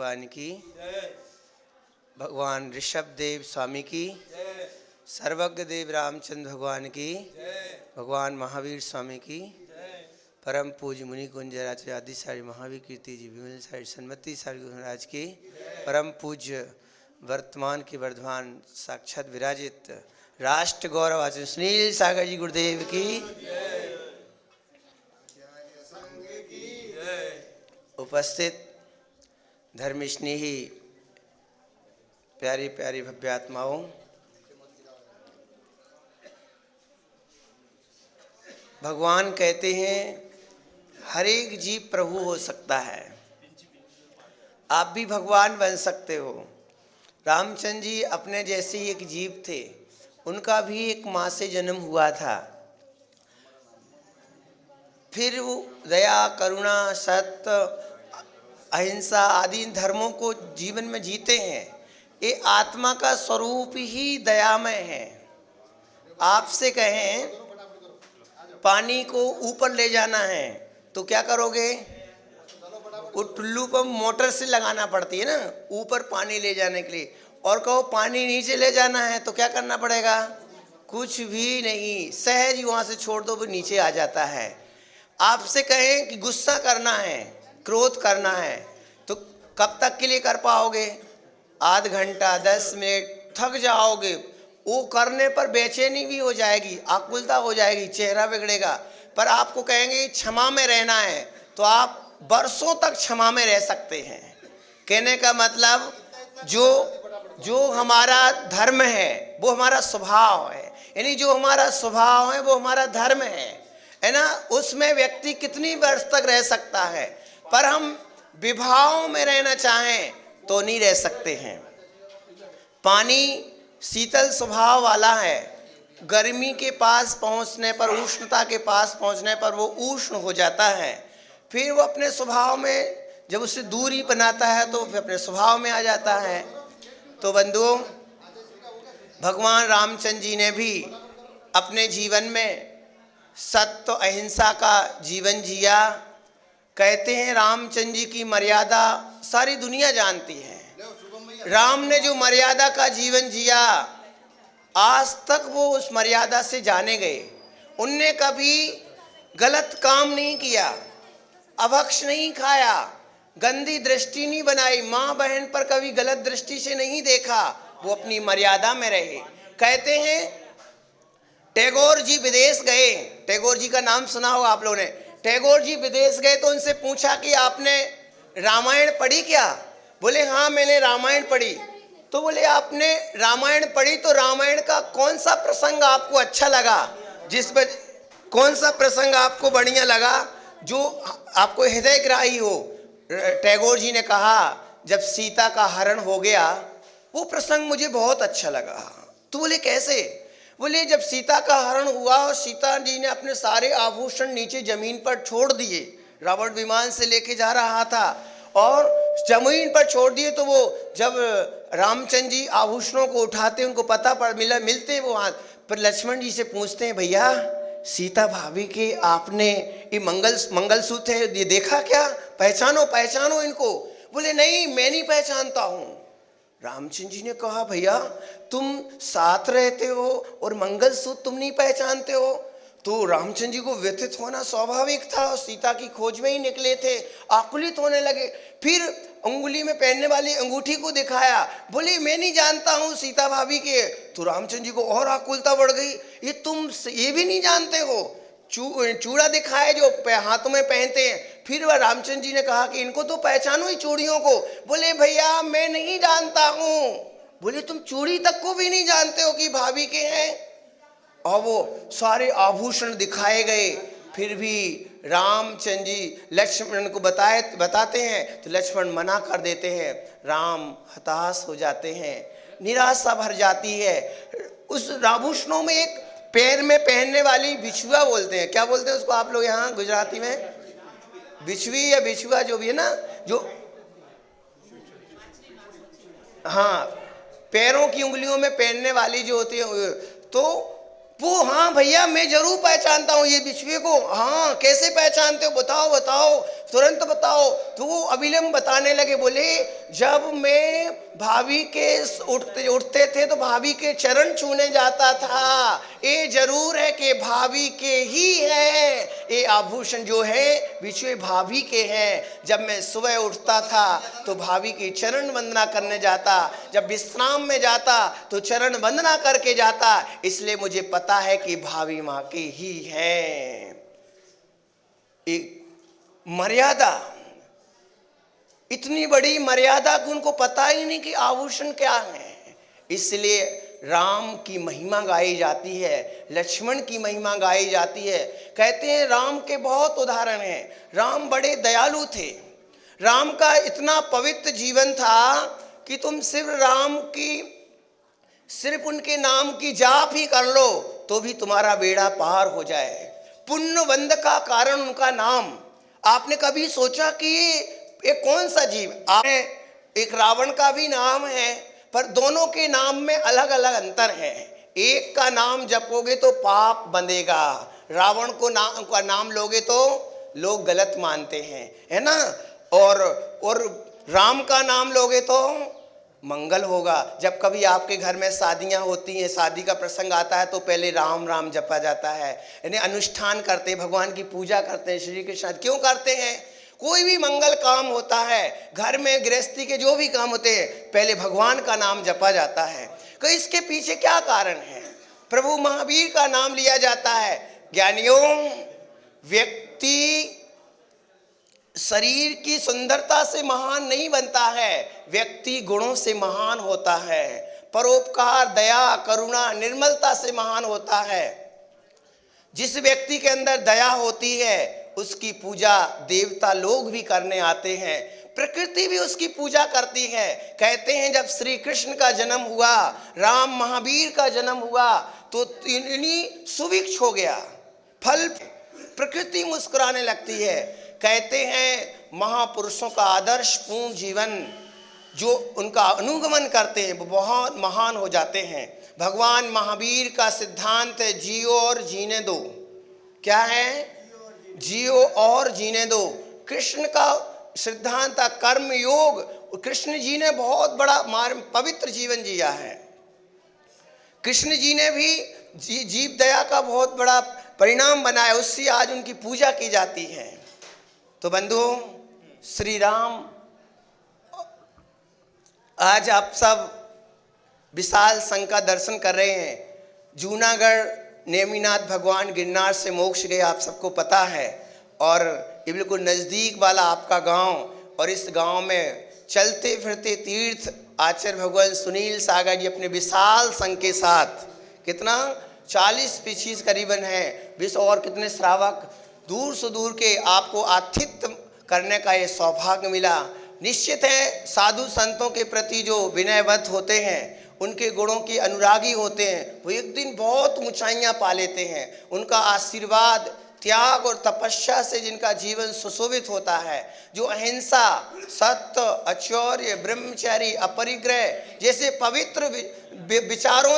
भगवान की, भगवान ऋषभ देव स्वामी की, सर्वज्ञ देव रामचंद्र भगवान की, भगवान महावीर स्वामी की, परम पूज्य मुनि कुंजराचार्य आदि सारी महावीर कीर्ति जी विमल सारी सन्मति सारी गुरु महाराज की, परम पूज्य वर्तमान के वर्धमान साक्षात विराजित राष्ट्र गौरव आचार्य सुनील सागर जी गुरुदेव की, उपस्थित धर्मस्नेही प्यारी प्यारी भव्यात्माओं, भगवान कहते हैं हर एक जीव प्रभु हो सकता है, आप भी भगवान बन सकते हो। रामचंद्र जी अपने जैसे ही एक जीव थे, उनका भी एक माँ से जन्म हुआ था। फिर वो दया करुणा सत्य अहिंसा आदि धर्मों को जीवन में जीते हैं। ये आत्मा का स्वरूप ही दयामय है। आपसे कहें पानी को ऊपर ले जाना है तो क्या करोगे? वो टुल्लू पर मोटर से लगाना पड़ती है ना ऊपर पानी ले जाने के लिए, और कहो पानी नीचे ले जाना है तो क्या करना पड़ेगा? कुछ भी नहीं, सहज ही वहाँ से छोड़ दो वो नीचे आ जाता है। आपसे कहें कि गुस्सा करना है, क्रोध करना है, तो कब तक के लिए कर पाओगे? आध घंटा 10 मिनट, थक जाओगे। वो करने पर बेचैनी भी हो जाएगी, आकुलता हो जाएगी, चेहरा बिगड़ेगा। पर आपको कहेंगे क्षमा में रहना है तो आप बरसों तक क्षमा में रह सकते हैं। कहने का मतलब जो हमारा धर्म है वो हमारा स्वभाव है, यानी जो हमारा स्वभाव है वो हमारा धर्म है ना। उसमें व्यक्ति कितनी वर्ष तक रह सकता है, पर हम विभाव में रहना चाहें तो नहीं रह सकते हैं। पानी शीतल स्वभाव वाला है, गर्मी के पास पहुंचने पर, उष्णता के पास पहुंचने पर वो उष्ण हो जाता है। फिर वो अपने स्वभाव में, जब उससे दूरी बनाता है तो फिर अपने स्वभाव में आ जाता है। तो बंधुओं, भगवान रामचंद्र जी ने भी अपने जीवन में सत्य अहिंसा का जीवन जिया। कहते हैं रामचंद्र जी की मर्यादा सारी दुनिया जानती है। राम ने जो मर्यादा का जीवन जिया, आज तक वो उस मर्यादा से जाने गए। उनने कभी गलत काम नहीं किया, अभक्ष नहीं खाया, गंदी दृष्टि नहीं बनाई, माँ बहन पर कभी गलत दृष्टि से नहीं देखा, वो अपनी मर्यादा में रहे। कहते हैं टैगोर जी विदेश गए, टैगोर जी का नाम सुना होगा आप लोगों ने। टैगोर जी विदेश गए तो उनसे पूछा कि आपने रामायण पढ़ी क्या? बोले हाँ मैंने रामायण पढ़ी। तो बोले आपने रामायण पढ़ी तो रामायण का कौन सा प्रसंग आपको अच्छा लगा, जिस पर कौन सा प्रसंग आपको बढ़िया लगा, जो आपको हृदयग्राही हो? टैगोर जी ने कहा जब सीता का हरण हो गया वो प्रसंग मुझे बहुत अच्छा लगा। तो बोले कैसे? बोले जब सीता का हरण हुआ और सीता जी ने अपने सारे आभूषण नीचे जमीन पर छोड़ दिए, रावण विमान से लेके जा रहा था और जमीन पर छोड़ दिए, तो वो जब रामचंद्र जी आभूषणों को उठाते, उनको पता पड़ मिलते वो हाथ पर, लक्ष्मण जी से पूछते हैं भैया सीता भाभी के आपने ये मंगलसूत्र है ये देखा क्या? पहचानो पहचानो इनको। बोले नहीं मैं नहीं पहचानता हूँ। रामचंद्र जी ने कहा भैया तुम साथ रहते हो और मंगलसूत्र तुम नहीं पहचानते हो? तो रामचंद्र जी को व्यथित होना स्वाभाविक था, सीता की खोज में ही निकले थे, आकुलित होने लगे। फिर अंगुली में पहनने वाली अंगूठी को दिखाया, बोली मैं नहीं जानता हूँ सीता भाभी के। तो रामचंद्र जी को और आकुलता बढ़ गई, ये तुम ये भी नहीं जानते हो? चूड़ा दिखाए जो हाथों में पहनते हैं। फिर वह रामचंद्र जी ने कहा कि इनको तो पहचानो ही चूड़ियों को। बोले भैया मैं नहीं जानता हूँ। बोले तुम चूड़ी तक को भी नहीं जानते हो कि भाभी के हैं? और वो सारे आभूषण दिखाए गए। फिर भी रामचंद्र जी लक्ष्मण को बताते हैं तो लक्ष्मण मना कर देते हैं। राम हताश हो जाते हैं, निराशा भर जाती है। उस आभूषणों में एक पैर में पहनने वाली बिछुआ बोलते हैं, क्या बोलते हैं उसको आप लोग यहाँ गुजराती में? बिछुई या बिछुआ जो भी है ना, जो हाँ पैरों की उंगलियों में पहनने वाली जो होती है, तो वो हाँ भैया मैं जरूर पहचानता हूँ ये बिछुए को। हाँ कैसे पहचानते हो? बताओ बताओ। तुरंत बताओ। तो वो अविलंब बताने लगे, बोले जब मैं भाभी के उठते थे तो भाभी के चरण छूने जाता था। ये जरूर है कि भाभी के ही है, ये आभूषण जो है बिछुए भाभी के हैं। जब मैं सुबह उठता था तो भाभी की चरण वंदना करने जाता, जब विश्राम में जाता तो चरण वंदना करके जाता, इसलिए मुझे पता है कि भाभी माँ के ही है। एक मर्यादा, इतनी बड़ी मर्यादा कि उनको पता ही नहीं कि आभूषण क्या है। इसलिए राम की महिमा गाई जाती है, लक्ष्मण की महिमा गाई जाती है। कहते हैं राम के बहुत उदाहरण हैं। राम बड़े दयालु थे। राम का इतना पवित्र जीवन था कि तुम सिर्फ उनके नाम की जाप ही कर लो तो भी तुम्हारा बेड़ा पार हो जाए। पुण्यवंद का कारण उनका नाम। आपने कभी सोचा कि ये कौन सा जीव, आपने एक रावण का भी नाम है, पर दोनों के नाम में अलग अलग अंतर है। एक का नाम जपोगे तो पाप बंधेगा, रावण का नाम लोगे तो लोग गलत मानते हैं, है ना। और राम का नाम लोगे तो मंगल होगा। जब कभी आपके घर में शादियां होती हैं, शादी का प्रसंग आता है तो पहले राम राम जपा जाता है, यानी अनुष्ठान करते हैं, भगवान की पूजा करते हैं, श्री कृष्ण। क्यों करते हैं? कोई भी मंगल काम होता है, घर में गृहस्थी के जो भी काम होते हैं, पहले भगवान का नाम जपा जाता है। तो इसके पीछे क्या कारण है? प्रभु महावीर का नाम लिया जाता है। ज्ञानियों, व्यक्ति शरीर की सुंदरता से महान नहीं बनता है, व्यक्ति गुणों से महान होता है। परोपकार, दया, करुणा, निर्मलता से महान होता है। जिस व्यक्ति के अंदर दया होती है उसकी पूजा देवता लोग भी करने आते हैं, प्रकृति भी उसकी पूजा करती है। कहते हैं जब श्री कृष्ण का जन्म हुआ, राम महावीर का जन्म हुआ, तो इन्हीं सुभिक्ष हो गया फल, प्रकृति मुस्कुराने लगती है। कहते हैं महापुरुषों का आदर्श पूर्ण जीवन जो उनका अनुगमन करते हैं वो बहुत महान हो जाते हैं। भगवान महावीर का सिद्धांत है जियो और जीने दो। क्या है? जियो और जीने दो। कृष्ण का सिद्धांत था कर्म योग। कृष्ण जी ने बहुत बड़ा पवित्र जीवन जिया है। कृष्ण जी ने भी जीव दया का बहुत बड़ा परिणाम बनाया, उससे आज उनकी पूजा की जाती है। तो बंधुओं, श्री राम, आज आप सब विशाल संघ का दर्शन कर रहे हैं। जूनागढ़ नेमिनाथ भगवान गिरनार से मोक्ष गए, आप सबको पता है, और ये बिल्कुल नज़दीक वाला आपका गांव। और इस गांव में चलते फिरते तीर्थ आचार्य भगवान सुनील सागर जी अपने विशाल संघ के साथ, कितना 40-25 करीबन है, विश्व और कितने श्रावक दूर से दूर के आपको आतिथ्य करने का ये सौभाग्य मिला। निश्चित है साधु संतों के प्रति जो विनयवत होते हैं, उनके गुणों के अनुरागी होते हैं, वो एक दिन बहुत ऊंचाइयां पा लेते हैं। उनका आशीर्वाद, त्याग और तपस्या से जिनका जीवन सुशोभित होता है, जो अहिंसा, सत्य, अचौर्य, ब्रह्मचर्य, अपरिग्रह जैसे पवित्र विचारों